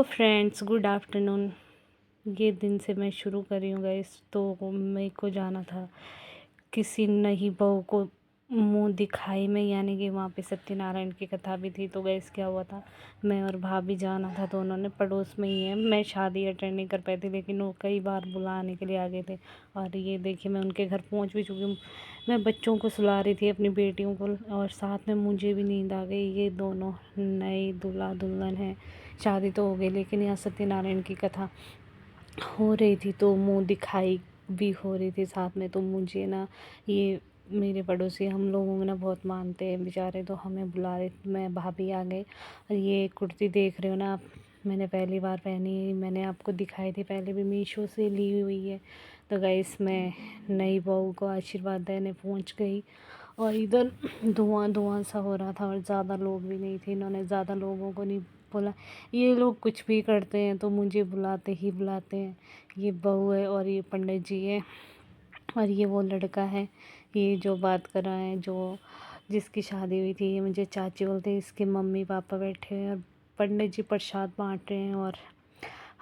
Friends, good afternoon. ये दिन से मैं शुरू कर रही हूँ गाइस। तो मेरे को जाना था किसी नई बहू को मुंह दिखाई में, यानी कि वहाँ पे सत्यनारायण की कथा भी थी। तो गाइस क्या हुआ था, मैं और भाभी जाना था, तो उन्होंने पड़ोस में ही है। मैं शादी अटेंड नहीं कर पाई थी, लेकिन वो कई बार बुलाने के लिए आ गए थे। और ये देखिए मैं उनके घर पहुँच भी चुकी हूँ। मैं बच्चों को सुला रही थी, अपनी बेटियों को, और साथ में मुझे भी नींद आ गई। ये दोनों नए दूल्हा दुल्हन हैं। शादी तो हो गई, लेकिन यहाँ सत्यनारायण की कथा हो रही थी, तो मुंह दिखाई भी हो रही थी साथ में। तो मुझे ना, ये मेरे पड़ोसी हम लोगों में ना बहुत मानते हैं बेचारे, तो हमें बुला रहे। मैं भाभी आ गई। और ये कुर्ती देख रहे हो ना आप, मैंने पहली बार पहनी है। मैंने आपको दिखाई थी पहले भी, मीशो से ली हुई है। तो गाइस मैं नई बहू को आशीर्वाद देने पहुंच गई, और इधर धुआं धुआं सा हो रहा था, और ज़्यादा लोग भी नहीं थे। इन्होंने ज़्यादा लोगों को नहीं बोला। ये लोग कुछ भी करते हैं तो मुझे बुलाते ही बुलाते हैं। ये बहू है और ये पंडित जी है, और ये वो लड़का है, ये जो बात कर रहा है, जो जिसकी शादी हुई थी। ये मुझे चाची बोलते हैं। इसके मम्मी पापा बैठे हैं, और पंडित जी प्रसाद बांट रहे हैं, और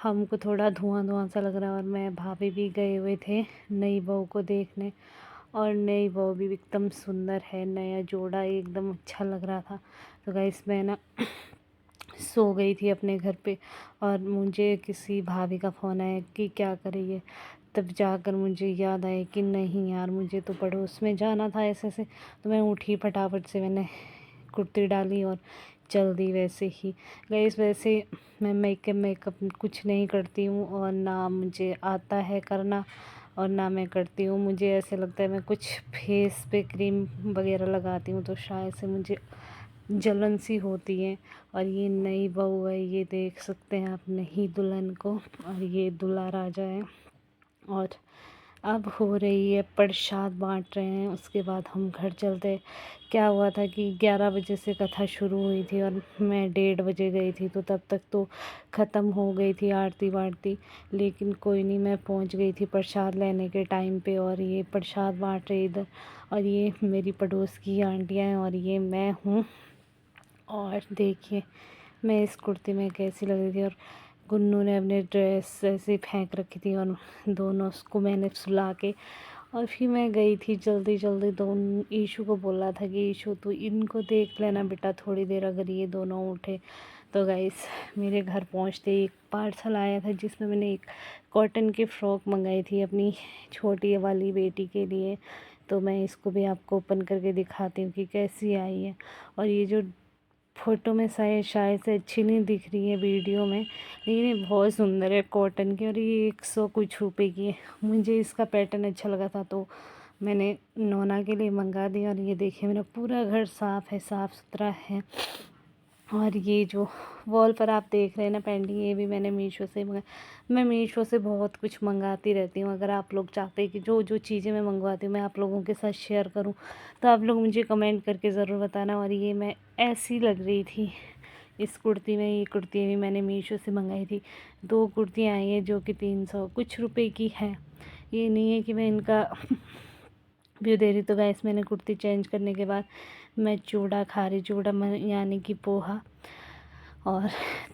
हमको थोड़ा धुआं धुआं सा लग रहा है। और मैं भाभी भी गए हुए थे नई बहू को देखने, और नई बहू भी एकदम सुंदर है। नया जोड़ा एकदम अच्छा लग रहा था। तो गाइस मैं ना सो गई थी अपने घर पे, और मुझे किसी भाभी का फ़ोन आया कि क्या करिए। तब जाकर मुझे याद आया कि नहीं यार, मुझे तो पड़ोस में जाना था ऐसे से। तो मैं उठी, फटाफट से मैंने कुर्ती डाली और चल दी वैसे ही। गाइस वैसे मैं मेकअप कुछ नहीं करती हूँ, और ना मुझे आता है करना, और ना मैं करती हूँ। मुझे ऐसे लगता है मैं कुछ फेस पे क्रीम वगैरह लगाती हूँ तो शायद से मुझे जलन सी होती है। और ये नई बहू है, ये देख सकते हैं आप नई दुल्हन को, और ये दूल्हा राजा है। और अब हो रही है, प्रसाद बांट रहे हैं। उसके बाद हम घर चलते। क्या हुआ था कि 11 बजे से कथा शुरू हुई थी, और मैं 1:30 बजे गई थी, तो तब तक तो ख़त्म हो गई थी आरती वारती। लेकिन कोई नहीं, मैं पहुंच गई थी प्रसाद लेने के टाइम पे। और ये प्रसाद बांट रहे इधर, और ये मेरी पड़ोस की आंटियाँ हैं, और ये मैं हूँ। और देखिए मैं इस कुर्ती में कैसी लग रही थी। और गुन्नू ने अपने ड्रेस ऐसे फेंक रखी थी, और दोनों उसको मैंने सुला के, और फिर मैं गई थी जल्दी जल्दी। दोनों ईशु को बोला था कि ईशु तू इनको देख लेना बेटा थोड़ी देर, अगर ये दोनों उठे। तो गाइस मेरे घर पहुंचते ही एक पार्सल आया था, जिसमें मैंने एक कॉटन की फ़्रॉक मंगाई थी अपनी छोटी वाली बेटी के लिए। तो मैं इसको भी आपको ओपन करके दिखाती हूँ कि कैसी आई है। और ये जो फ़ोटो में शायद से अच्छी नहीं दिख रही है वीडियो में, लेकिन ये बहुत सुंदर है कॉटन की, और ये 100 कुछ रुपए की है। मुझे इसका पैटर्न अच्छा लगा था, तो मैंने नोना के लिए मंगा दिया। और ये देखिए मेरा पूरा घर साफ़ है, साफ़ सुथरा है। और ये जो वॉल पर आप देख रहे हैं ना पेंटिंग, ये भी मैंने मीशो से मंगाई। मैं मीशो से बहुत कुछ मंगाती रहती हूँ। अगर आप लोग चाहते हैं कि जो जो चीज़ें मैं मंगवाती हूँ मैं आप लोगों के साथ शेयर करूँ, तो आप लोग मुझे कमेंट करके ज़रूर बताना। और ये मैं ऐसी लग रही थी इस कुर्ती में। ये कुर्ती भी मैंने मीशो से मंगाई थी। 2 कुर्तियाँ आई हैं जो कि 300 कुछ रुपए की हैं। ये नहीं है कि मैं इनका व्यू दे रही। तो गाइस मैंने कुर्ती चेंज करने के बाद मैं चूड़ा खा रही, चूड़ा यानी कि पोहा। और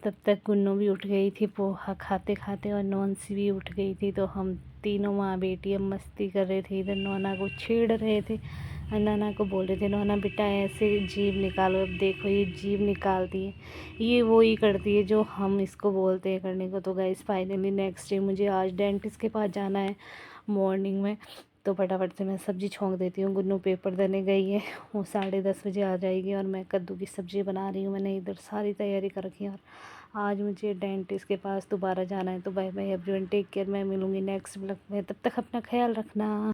तब तक गुन्नू भी उठ गई थी पोहा खाते खाते, और नॉन्सी भी उठ गई थी। तो हम तीनों माँ बेटी अब मस्ती कर रहे थे, इधर नोना को छेड़ रहे थे, और नोना को बोल रहे थे नोना बेटा ऐसे जीभ निकालो। अब देखो ये जीभ निकालती है, ये वो ही करती है जो हम इसको बोलते हैं करने को। तो गाइस फाइनली नेक्स्ट डे मुझे आज डेंटिस्ट के पास जाना है मॉर्निंग में। तो फटाफट से मैं सब्ज़ी छोंक देती हूँ। गुन्नू पेपर देने गई है, वो 10:30 बजे आ जाएगी। और मैं कद्दू की सब्ज़ी बना रही हूँ। मैंने इधर सारी तैयारी कर रखी है, और आज मुझे डेंटिस्ट के पास दोबारा जाना है। तो bye bye everyone, take care. मैं मिलूँगी नेक्स्ट ब्लॉग में, तब तक अपना ख्याल रखना।